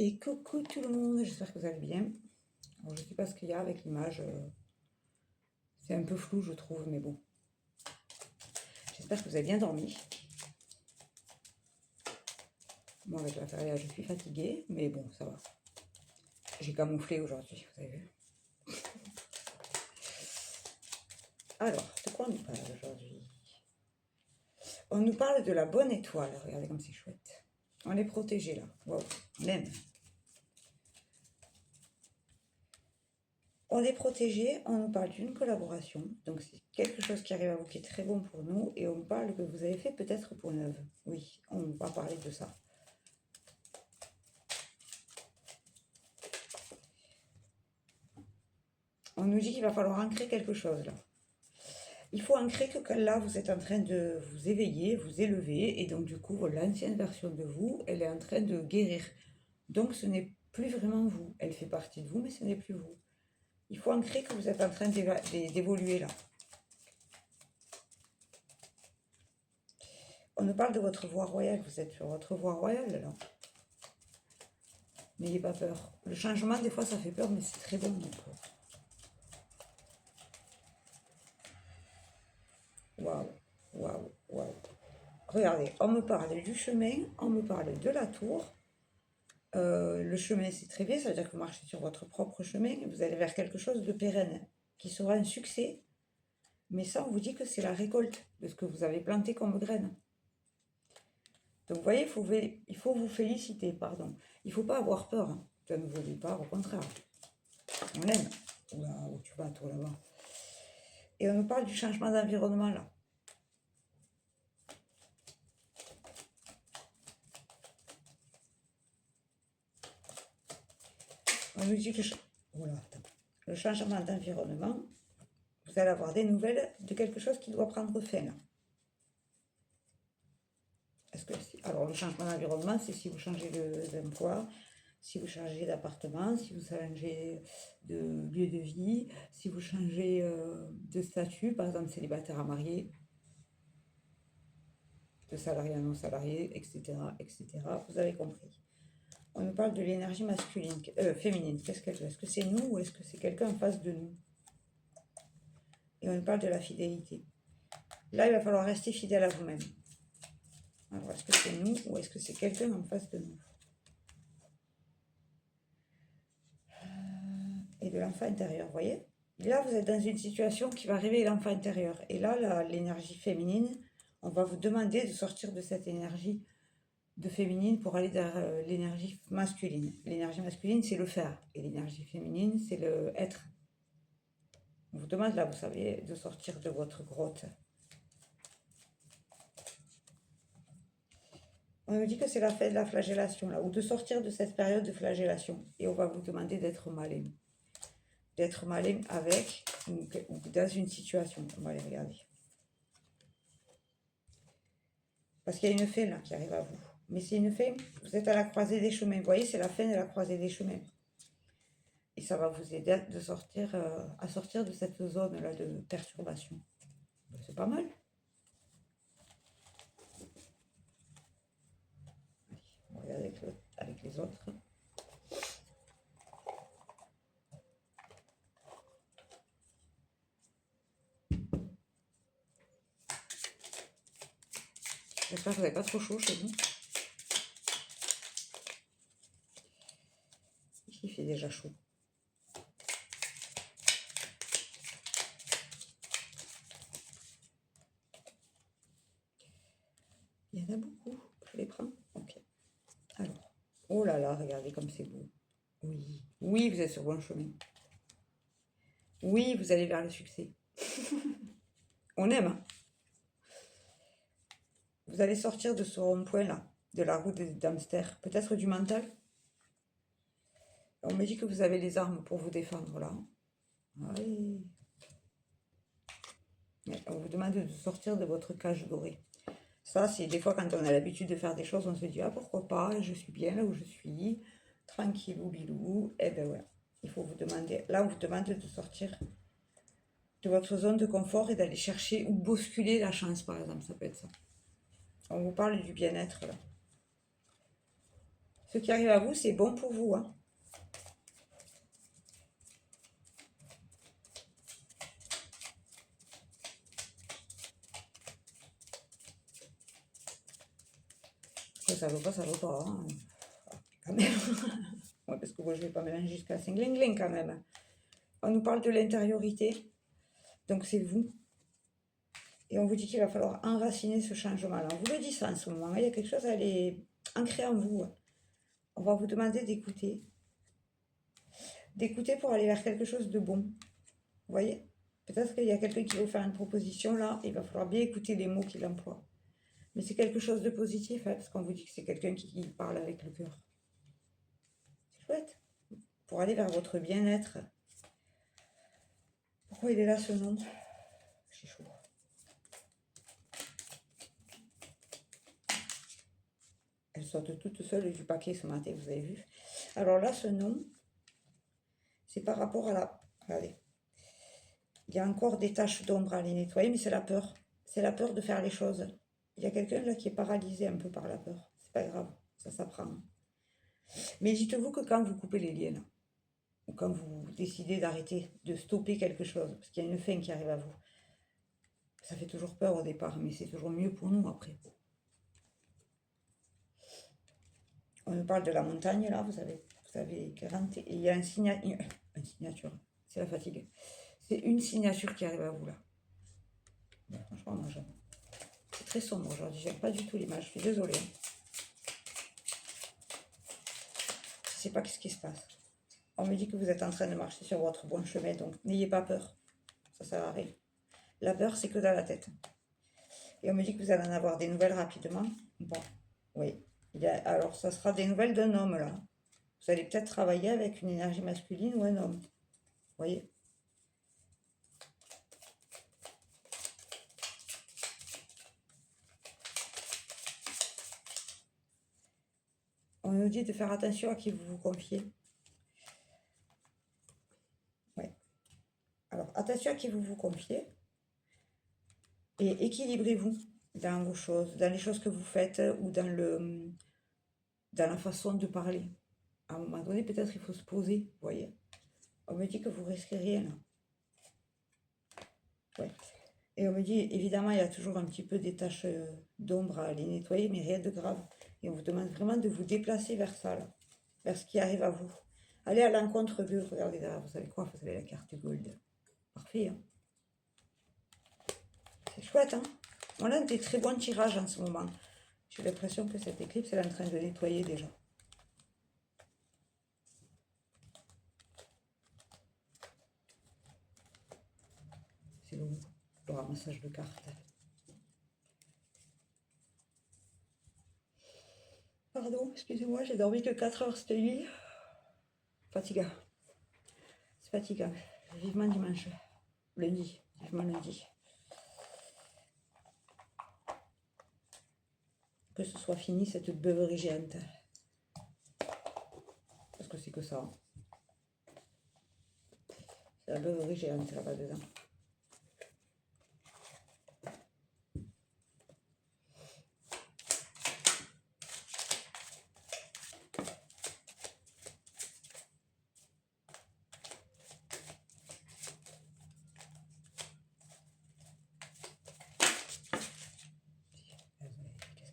Et coucou tout le monde, j'espère que vous allez bien. Alors, je ne sais pas ce qu'il y a avec l'image, c'est un peu flou je trouve, mais bon. J'espère que vous avez bien dormi. Moi avec la feria, je suis fatiguée, mais bon, ça va. J'ai camouflé aujourd'hui, vous avez vu. Alors, de quoi on nous parle aujourd'hui? On nous parle de la bonne étoile, regardez comme c'est chouette. On est protégé là, waouh, on aime. On est protégé, on nous parle d'une collaboration, donc c'est quelque chose qui arrive à vous qui est très bon pour nous, et on parle que vous avez fait peut-être pour neuve. Oui, on va parler de ça. On nous dit qu'il va falloir ancrer quelque chose là. Il faut ancrer que là, vous êtes en train de vous éveiller, vous élever, et donc du coup, l'ancienne version de vous, elle est en train de guérir. Donc ce n'est plus vraiment vous. Elle fait partie de vous, mais ce n'est plus vous. Il faut ancrer que vous êtes en train d'évoluer là. On nous parle de votre voie royale, vous êtes sur votre voie royale là. N'ayez pas peur. Le changement, des fois, ça fait peur, mais c'est très bon. Waouh, waouh, waouh. Regardez, on me parle du chemin, on me parle de la tour. Le chemin, c'est très bien, ça veut dire que vous marchez sur votre propre chemin, et vous allez vers quelque chose de pérenne, qui sera un succès. Mais ça, on vous dit que c'est la récolte de ce que vous avez planté comme graine. Donc, vous voyez, il faut vous féliciter, pardon. Il ne faut pas avoir peur d'un nouveau départ, au contraire. On l'aime. Oula, où tu vas, toi, là-bas. Et on nous parle du changement d'environnement, là. On nous dit que le changement d'environnement, vous allez avoir des nouvelles de quelque chose qui doit prendre fin, là. Alors, le changement d'environnement, c'est si vous changez d'emploi, si vous changez d'appartement, si vous changez de lieu de vie, si vous changez de statut, par exemple célibataire à marié, de salarié à non salarié, etc., etc. Vous avez compris. On nous parle de l'énergie masculine, féminine. Qu'est-ce qu'elle fait? Est-ce que c'est nous ou est-ce que c'est quelqu'un en face de nous? Et on nous parle de la fidélité. Là, il va falloir rester fidèle à vous-même. Alors, est-ce que c'est nous ou est-ce que c'est quelqu'un en face de nous? Et de l'enfant intérieur, vous voyez? Là, vous êtes dans une situation qui va réveiller l'enfant intérieur. Et là, l'énergie féminine, on va vous demander de sortir de cette énergie de féminine pour aller vers l'énergie masculine. L'énergie masculine, c'est le faire. Et l'énergie féminine, c'est le être. On vous demande là, vous savez, de sortir de votre grotte. On nous dit que c'est la fin de la flagellation, là, ou de sortir de cette période de flagellation. Et on va vous demander d'être malin. D'être malin avec ou dans une situation. On va aller regarder. Parce qu'il y a une fin là qui arrive à vous. Mais c'est une fin, vous êtes à la croisée des chemins. Vous voyez, c'est la fin de la croisée des chemins. Et ça va vous aider à sortir de cette zone-là de perturbation. C'est pas mal. Allez, on regarde avec les autres. J'espère que vous n'avez pas trop chaud chez vous. Ici, il fait déjà chaud. Il y en a beaucoup. Je les prends. Ok. Alors, oh là là, regardez comme c'est beau. Oui, oui, vous êtes sur bon chemin. Oui, vous allez vers le succès. On aime, hein. Vous allez sortir de ce rond-point-là, de la route des hamsters, peut-être du mental. On me dit que vous avez les armes pour vous défendre, là. Oui. On vous demande de sortir de votre cage dorée. Ça, c'est des fois quand on a l'habitude de faire des choses, on se dit, ah pourquoi pas, je suis bien là où je suis, tranquillou, bilou. Eh ben ouais, il faut vous demander, là on vous demande de sortir de votre zone de confort et d'aller chercher ou bousculer la chance, par exemple, ça peut être ça. On vous parle du bien-être là. Ce qui arrive à vous, c'est bon pour vous, hein. Après, ça veut pas, ça veut pas, hein. Quand même. Ouais, parce que moi, je vais pas mélanger jusqu'à Saint-Gling quand même. On nous parle de l'intériorité, donc c'est vous. Et on vous dit qu'il va falloir enraciner ce changement-là. On vous le dit ça en ce moment. Il y a quelque chose à aller ancrer en vous. On va vous demander d'écouter. D'écouter pour aller vers quelque chose de bon. Vous voyez? Peut-être qu'il y a quelqu'un qui va vous faire une proposition là. Il va falloir bien écouter les mots qu'il emploie. Mais c'est quelque chose de positif, hein, parce qu'on vous dit que c'est quelqu'un qui parle avec le cœur. C'est chouette. Pour aller vers votre bien-être. Pourquoi il est là ce nom? J'ai chaud. Elles sortent toutes seules du paquet ce matin, vous avez vu. Alors là, ce nom, c'est par rapport à la... Regardez. Il y a encore des taches d'ombre à aller nettoyer, mais c'est la peur. C'est la peur de faire les choses. Il y a quelqu'un là qui est paralysé un peu par la peur. C'est pas grave, ça s'apprend. Mais dites-vous que quand vous coupez les liens, là, ou quand vous décidez d'arrêter, de stopper quelque chose, parce qu'il y a une fin qui arrive à vous, ça fait toujours peur au départ, mais c'est toujours mieux pour nous après. On nous parle de la montagne là, vous savez 40, et il y a un signature, c'est la fatigue. C'est une signature qui arrive à vous là. Franchement, moi j'aime. C'est très sombre aujourd'hui, j'aime pas du tout l'image, je suis désolée. Je sais pas ce qui se passe. On me dit que vous êtes en train de marcher sur votre bon chemin, donc n'ayez pas peur. Ça sert à rien. La peur, c'est que dans la tête. Et on me dit que vous allez en avoir des nouvelles rapidement. Bon, oui. Alors, ça sera des nouvelles d'un homme, là. Vous allez peut-être travailler avec une énergie masculine ou un homme. Vous voyez? On nous dit de faire attention à qui vous vous confiez. Ouais. Alors, attention à qui vous vous confiez. Et équilibrez-vous dans vos choses, dans les choses que vous faites ou dans la façon de parler. À un moment donné, peut-être il faut se poser, vous voyez. On me dit que vous risquez rien, là. Ouais. Et on me dit, évidemment, il y a toujours un petit peu des taches d'ombre à aller nettoyer, mais rien de grave. Et on vous demande vraiment de vous déplacer vers ça, là, vers ce qui arrive à vous. Allez à l'encontre d'eux, regardez là, vous savez quoi, vous avez la carte gold. Parfait, hein. C'est chouette, hein. On a des très bons tirages en ce moment. J'ai l'impression que cette éclipse, elle est en train de nettoyer déjà. C'est le ramassage de cartes. Pardon, excusez-moi, j'ai dormi que 4 heures cette nuit. Fatigant. C'est fatigant. Vivement dimanche. Lundi. Vivement lundi. Que ce soit fini cette beuverie géante. Parce que c'est que ça. C'est la beuverie géante là-bas dedans.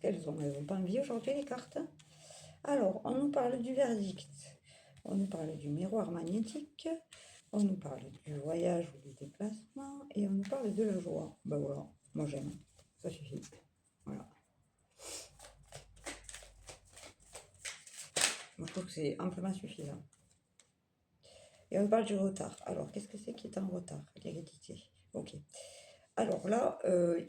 Qu'est-ce qu'elles ont? Elles n'ont pas envie aujourd'hui les cartes. Alors, on nous parle du verdict. On nous parle du miroir magnétique. On nous parle du voyage ou du déplacement. Et on nous parle de la joie. Ben voilà, moi j'aime. Ça suffit. Voilà. Moi je trouve que c'est amplement suffisant. Et on nous parle du retard. Alors, qu'est-ce que c'est qui est en retard? L'hérédité. Ok. Alors là,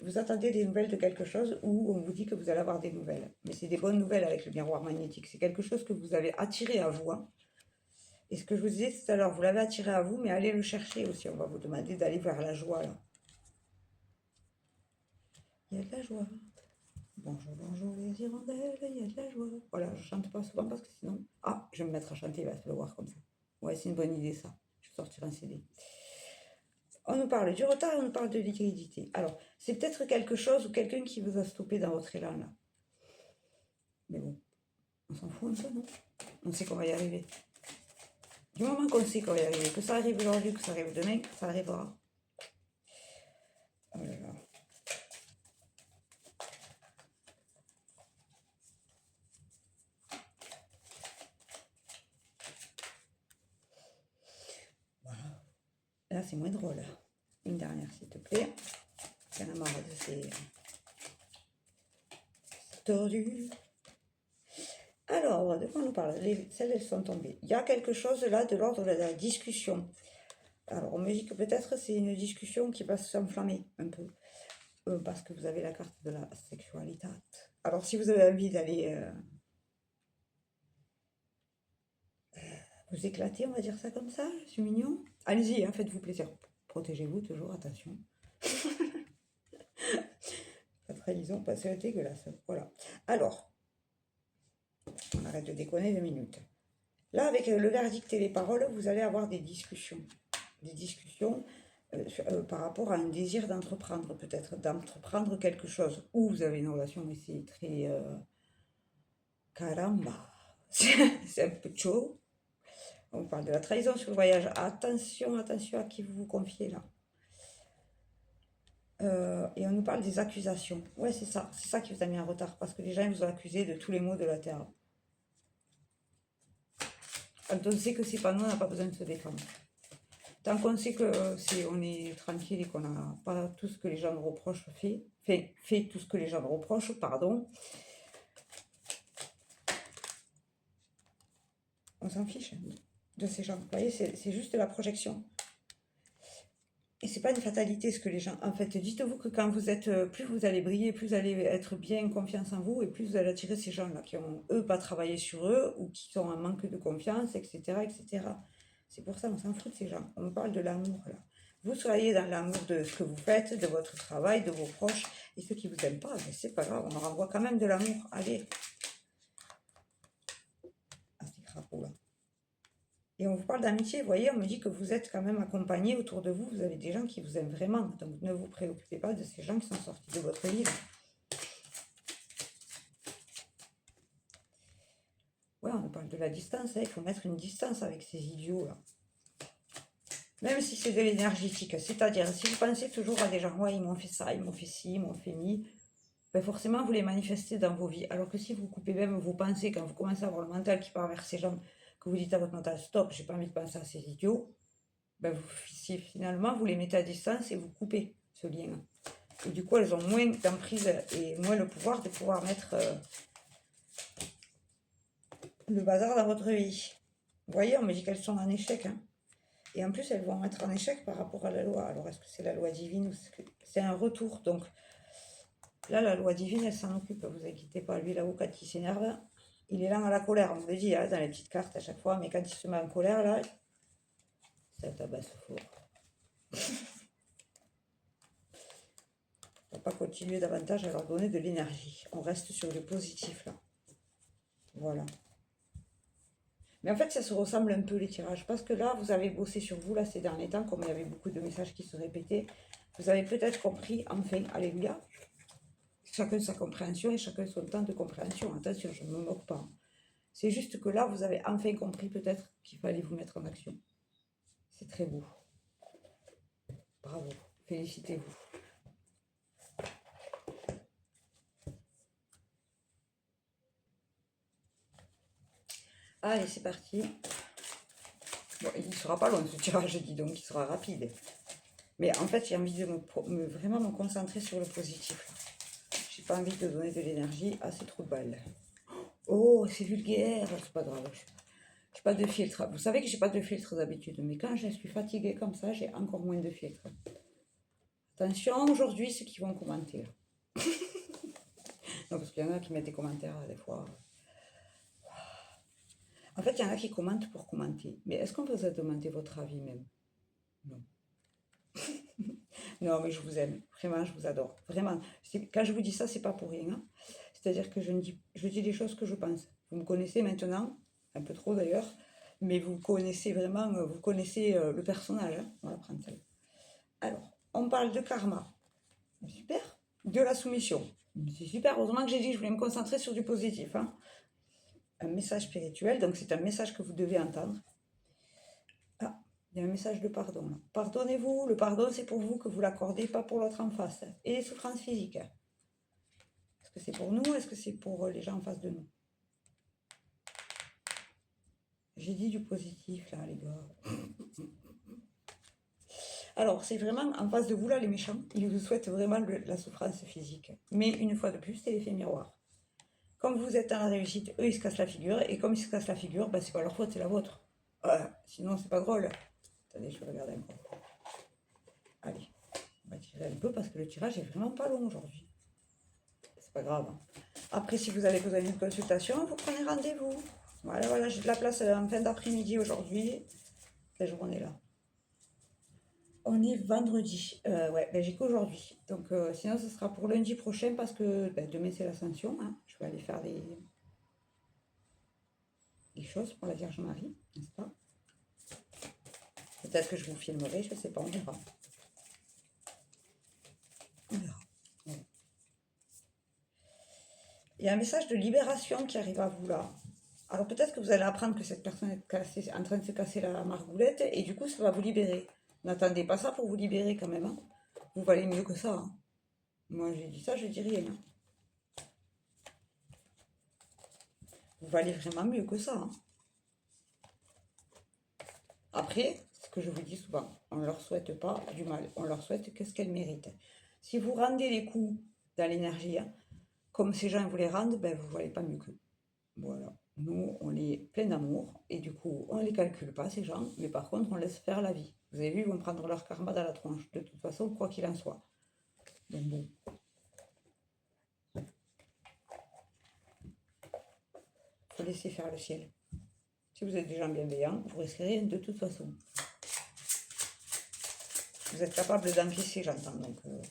vous attendez des nouvelles de quelque chose ou on vous dit que vous allez avoir des nouvelles. Mais c'est des bonnes nouvelles avec le miroir magnétique. C'est quelque chose que vous avez attiré à vous. Hein. Et ce que je vous disais tout à l'heure, vous l'avez attiré à vous, mais allez le chercher aussi. On va vous demander d'aller vers la joie là. Il y a de la joie. Bonjour, bonjour les hirondelles, il y a de la joie. Voilà, je chante pas souvent parce que sinon... Ah, je vais me mettre à chanter, il va se le voir comme ça. Ouais, c'est une bonne idée ça. Je vais sortir un CD. On nous parle du retard et on nous parle de l'hérédité. Alors, c'est peut-être quelque chose ou quelqu'un qui vous a stoppé dans votre élan là. Mais bon, on s'en fout. fout un peu, non? On sait qu'on va y arriver. Du moment qu'on sait qu'on va y arriver, que ça arrive aujourd'hui, que ça arrive demain, ça arrivera. Oh là là. Voilà. Là, c'est moins drôle. Une dernière, s'il te plaît. J'en ai marre de ces tordus. Alors, de quoi on nous parle? Celles, elles sont tombées. Il y a quelque chose là de l'ordre de la discussion. Alors, on me dit que peut-être c'est une discussion qui va s'enflammer un peu. Parce que vous avez la carte de la sexualité. Alors, si vous avez envie d'aller vous éclater, on va dire ça comme ça, c'est mignon. Allez-y, hein, faites-vous plaisir. Protégez-vous toujours, attention. La trahison, pas c'est dégueulasse. Voilà. Alors, on arrête de déconner 2 minutes. Là, avec le verdict et les paroles, vous allez avoir des discussions. Des discussions par rapport à un désir d'entreprendre, peut-être d'entreprendre quelque chose. Ou vous avez une relation, mais c'est très... caramba, c'est un peu chaud. On parle de la trahison sur le voyage. Attention, attention à qui vous vous confiez là. Et on nous parle des accusations. Ouais, c'est ça qui vous a mis en retard, parce que les gens vous ont accusé de tous les maux de la terre. Quand on sait que c'est pas nous, on n'a pas besoin de se défendre. Tant qu'on sait que on est tranquille et qu'on n'a pas tout ce que les gens nous reprochent fait tout ce que les gens nous reprochent, pardon, on s'en fiche de ces gens. Vous voyez, c'est juste la projection. Et c'est pas une fatalité ce que les gens... En fait, dites-vous que quand vous êtes... Plus vous allez briller, plus vous allez être bien confiance en vous, et plus vous allez attirer ces gens-là qui ont, eux, pas travaillé sur eux, ou qui ont un manque de confiance, etc., etc. C'est pour ça qu'on s'en fout de ces gens. On parle de l'amour, là. Vous soyez dans l'amour de ce que vous faites, de votre travail, de vos proches, et ceux qui vous aiment pas, mais c'est pas grave, on leur envoie quand même de l'amour. Allez. Ah, ces crapauds, là. Et on vous parle d'amitié, vous voyez, on me dit que vous êtes quand même accompagné autour de vous, vous avez des gens qui vous aiment vraiment, donc ne vous préoccupez pas de ces gens qui sont sortis de votre vie. Ouais, on parle de la distance, hein, il faut mettre une distance avec ces idiots-là. Même si c'est de l'énergétique, c'est-à-dire, si vous pensez toujours à des gens, ouais, ils m'ont fait ça, ils m'ont fait ci, ils m'ont fait mi, ben forcément, vous les manifestez dans vos vies. Alors que si vous coupez même vos pensées, quand vous commencez à avoir le mental qui part vers ces gens, que vous dites à votre mental, stop, j'ai pas envie de penser à ces idiots, ben finalement, vous les mettez à distance et vous coupez ce lien. Et du coup, elles ont moins d'emprise et moins le pouvoir de pouvoir mettre le bazar dans votre vie. Vous voyez, on me dit qu'elles sont en échec. Hein. Et en plus, elles vont être en échec par rapport à la loi. Alors, est-ce que c'est la loi divine ou c'est un retour? Donc, là, la loi divine, elle s'en occupe. Vous inquiétez pas. Lui, là-haut, quand il s'énerve, il est là à la colère. On vous le dit hein, dans les petites cartes à chaque fois. Mais quand il se met en colère, là, ça tabasse fort. On ne va pas continuer davantage à leur donner de l'énergie. On reste sur le positif, là. Voilà. Mais en fait, ça se ressemble un peu les tirages. Parce que là, vous avez bossé sur vous, là, ces derniers temps, comme il y avait beaucoup de messages qui se répétaient. Vous avez peut-être compris, enfin, alléluia. Chacun sa compréhension et chacun son temps de compréhension. Attention, je ne me moque pas. C'est juste que là, vous avez enfin compris peut-être qu'il fallait vous mettre en action. C'est très beau. Bravo. Félicitez-vous. Allez, c'est parti. Bon, il ne sera pas long ce tirage, dis donc, il sera rapide. Mais en fait, j'ai envie de vraiment me concentrer sur le positif. J'ai pas envie de donner de l'énergie à ces trous de balles. Oh, c'est vulgaire, c'est pas grave. J'ai pas de filtre. Vous savez que j'ai pas de filtre d'habitude, mais quand je suis fatiguée comme ça, j'ai encore moins de filtre. Attention, aujourd'hui, ceux qui vont commenter. Non, parce qu'il y en a qui mettent des commentaires, des fois. En fait, il y en a qui commentent pour commenter. Mais est-ce qu'on vous a demandé votre avis même? Non. Non, mais je vous aime. Vraiment, je vous adore. Vraiment. Quand je vous dis ça, c'est pas pour rien. Hein. C'est-à-dire que je dis les choses que je pense. Vous me connaissez maintenant, un peu trop d'ailleurs, mais vous connaissez vraiment, vous connaissez le personnage. Hein. On va prendre celle. Alors, on parle de karma. Super. De la soumission. C'est super. Heureusement que j'ai dit que je voulais me concentrer sur du positif. Hein. un message spirituel, donc c'est un message que vous devez entendre. Ah, il y a un message de pardon là. Pardonnez-vous, le pardon c'est pour vous que vous l'accordez, pas pour l'autre en face. Et les souffrances physiques. Est-ce que c'est pour nous, est-ce que c'est pour les gens en face de nous? J'ai dit du positif là les gars. Alors c'est vraiment en face de vous là les méchants, ils vous souhaitent vraiment la souffrance physique. Mais une fois de plus c'est l'effet miroir. Comme vous êtes dans la réussite, eux ils se cassent la figure, et comme ils se cassent la figure, ben, c'est pas leur faute, c'est la vôtre. Sinon c'est pas drôle. Attendez, je vais regarder un peu. Allez, on va tirer un peu parce que le tirage est vraiment pas long aujourd'hui. C'est pas grave. Après, si vous avez besoin d'une consultation, vous prenez rendez-vous. Voilà, j'ai de la place en fin d'après-midi aujourd'hui. La journée là. On est vendredi. Ouais, ben, j'ai qu'aujourd'hui. Donc sinon, ce sera pour lundi prochain parce que ben, demain c'est l'Ascension. Hein. Je vais aller faire des choses pour la Vierge Marie, n'est-ce pas? Peut-être que je vous filmerai, je ne sais pas, on verra. On verra. Ouais. Il y a un message de libération qui arrive à vous là. Alors peut-être que vous allez apprendre que cette personne est en train de se casser la margoulette et du coup ça va vous libérer. N'attendez pas ça pour vous libérer quand même. Hein. Vous valez mieux que ça. Hein. Moi j'ai dit ça, je dis rien. Hein. Vous valez vraiment mieux que ça. Hein. Après, ce que je vous dis souvent, on ne leur souhaite pas du mal. On leur souhaite qu'est-ce qu'elles méritent. Si vous rendez les coups dans l'énergie, hein, comme ces gens vous les rendent, ben, vous ne voyez pas mieux qu'eux. Voilà. Nous, on est plein d'amour et du coup, on ne les calcule pas, ces gens, mais par contre, on laisse faire la vie. Vous avez vu, ils vont prendre leur karma dans la tronche, de toute façon, quoi qu'il en soit. Donc bon. Il faut laisser faire le ciel. Si vous êtes des gens bienveillants, vous risquez rien de toute façon. Vous êtes capable d'encaisser, j'entends, donc... On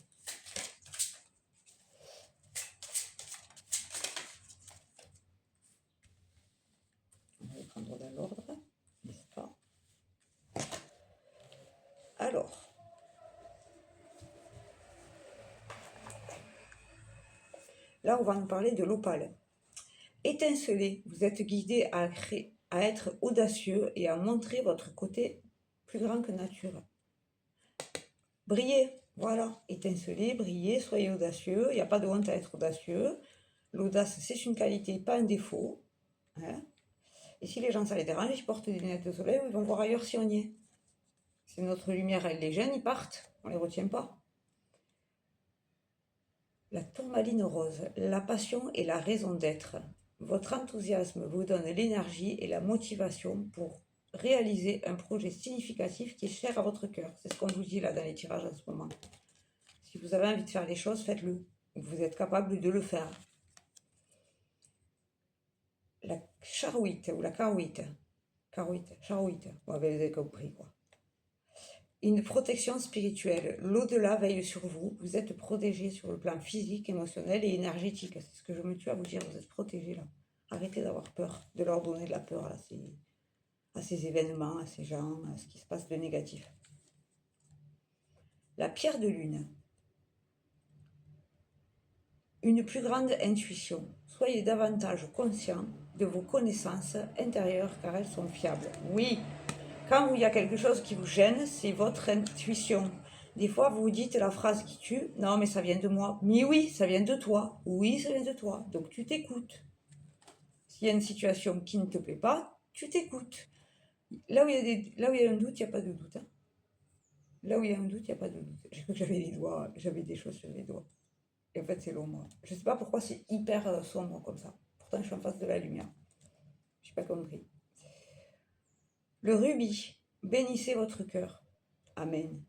va les prendre dans l'ordre, n'est-ce pas? Alors... Là, on va nous parler de l'opale. Étincelez, vous êtes guidé à être audacieux et à montrer votre côté plus grand que nature. Brillez, voilà, étincelez, brillez, soyez audacieux, il n'y a pas de honte à être audacieux. L'audace, c'est une qualité, pas un défaut. Hein. Et si les gens, ça les dérange, ils portent des lunettes de soleil, ils vont voir ailleurs si on y est. Si notre lumière, elle les gêne, ils partent, on ne les retient pas. La tourmaline rose, la passion et la raison d'être. Votre enthousiasme vous donne l'énergie et la motivation pour réaliser un projet significatif qui est cher à votre cœur. C'est ce qu'on vous dit là dans les tirages en ce moment. Si vous avez envie de faire les choses, faites-le. Vous êtes capable de le faire. La charouite ou la carouite. Charouite. Bon, ben, vous avez compris quoi. Une protection spirituelle. L'au-delà veille sur vous. Vous êtes protégé sur le plan physique, émotionnel et énergétique. C'est ce que je me tue à vous dire. Vous êtes protégé là. Arrêtez d'avoir peur, de leur donner de la peur à ces événements, à ces gens, à ce qui se passe de négatif. La pierre de lune. Une plus grande intuition. Soyez davantage conscient de vos connaissances intérieures car elles sont fiables. Oui, quand il y a quelque chose qui vous gêne, c'est votre intuition. Des fois, vous vous dites la phrase qui tue, non mais ça vient de moi. Mais oui, ça vient de toi. Oui, ça vient de toi. Donc tu t'écoutes. S'il y a une situation qui ne te plaît pas, tu t'écoutes. Là où il y a un doute, il n'y a pas de doute. Hein. Là où il y a un doute, il n'y a pas de doute. J'ai cru que j'avais des doigts, j'avais des choses sur les doigts. Et en fait, c'est l'ombre. Je ne sais pas pourquoi c'est hyper sombre comme ça. Pourtant, je suis en face de la lumière. Je n'ai pas compris. Le rubis. Bénissez votre cœur. Amen.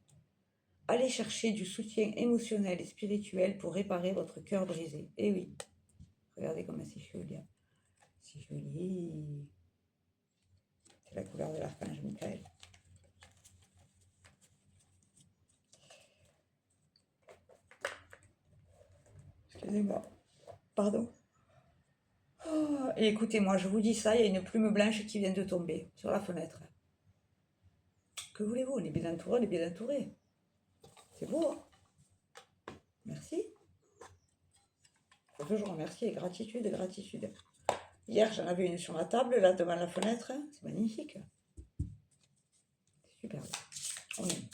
Allez chercher du soutien émotionnel et spirituel pour réparer votre cœur brisé. Eh oui. Regardez comme c'est joli. Hein. C'est joli. C'est la couleur de l'archange Michael. Excusez-moi. Pardon. Oh, et écoutez-moi, je vous dis ça, il y a une plume blanche qui vient de tomber sur la fenêtre. Que voulez-vous? On est bien entouré, on est bien entouré. C'est beau, hein? Merci. Il faut toujours remercier, gratitude, gratitude. Hier, j'en avais une sur ma table, là, devant la fenêtre. C'est magnifique. C'est super. On aime.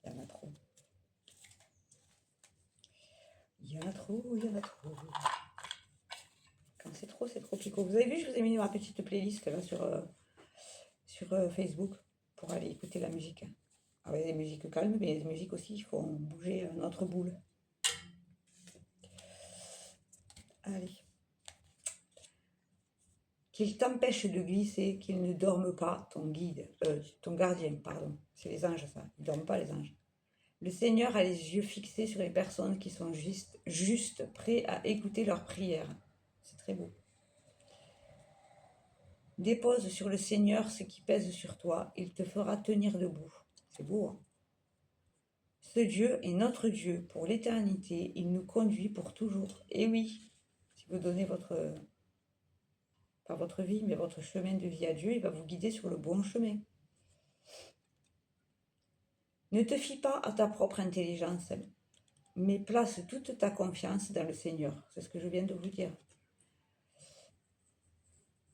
Il y en a trop. Il y en a trop, il y en a trop. Quand c'est trop picot. Vous avez vu, je vous ai mis ma petite playlist là sur Facebook pour aller écouter la musique. Ah ouais, des musiques calmes, mais des musiques aussi, il faut bouger notre boule. Allez. Qu'il t'empêche de glisser, qu'il ne dorme pas, ton gardien, pardon. C'est les anges, ça. Ils ne dorment pas, les anges. Le Seigneur a les yeux fixés sur les personnes qui sont juste prêts à écouter leurs prières. C'est très beau. Dépose sur le Seigneur ce qui pèse sur toi, il te fera tenir debout. C'est beau, hein? Ce Dieu est notre Dieu pour l'éternité, il nous conduit pour toujours. Et oui, si vous donnez pas votre vie, mais votre chemin de vie à Dieu, il va vous guider sur le bon chemin. Ne te fie pas à ta propre intelligence, mais place toute ta confiance dans le Seigneur. C'est ce que je viens de vous dire.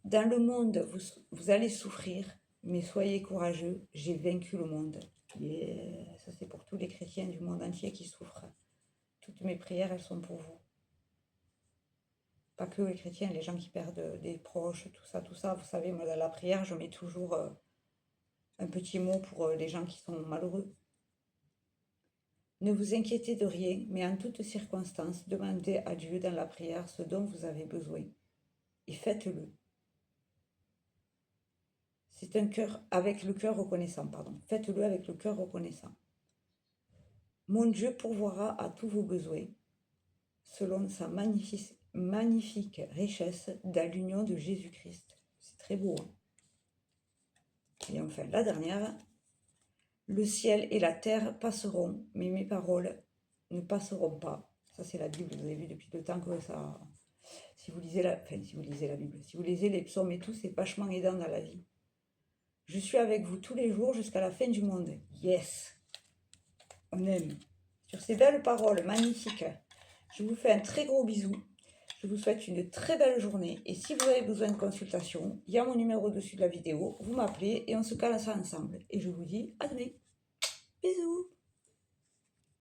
Dans le monde, vous allez souffrir, mais soyez courageux, j'ai vaincu le monde. Et ça, c'est pour tous les chrétiens du monde entier qui souffrent. Toutes mes prières, elles sont pour vous. Pas que les chrétiens, les gens qui perdent des proches, tout ça. Vous savez, moi, dans la prière, je mets toujours un petit mot pour les gens qui sont malheureux. Ne vous inquiétez de rien, mais en toutes circonstances, demandez à Dieu dans la prière ce dont vous avez besoin. Et faites-le. C'est un cœur avec le cœur reconnaissant, pardon. Faites-le avec le cœur reconnaissant. Mon Dieu pourvoira à tous vos besoins, selon sa magnifique richesse dans l'union de Jésus-Christ. C'est très beau. Hein? Et enfin, la dernière. Le ciel et la terre passeront, mais mes paroles ne passeront pas. Ça, c'est la Bible. Vous avez vu depuis le temps que ça... Si vous lisez la Bible, si vous lisez les psaumes et tout, c'est vachement aidant dans la vie. Je suis avec vous tous les jours jusqu'à la fin du monde. Yes! On aime. Sur ces belles paroles magnifiques, je vous fais un très gros bisou. Je vous souhaite une très belle journée. Et si vous avez besoin de consultation, il y a mon numéro dessus de la vidéo. Vous m'appelez et on se cale ça ensemble. Et je vous dis à demain. Bisous!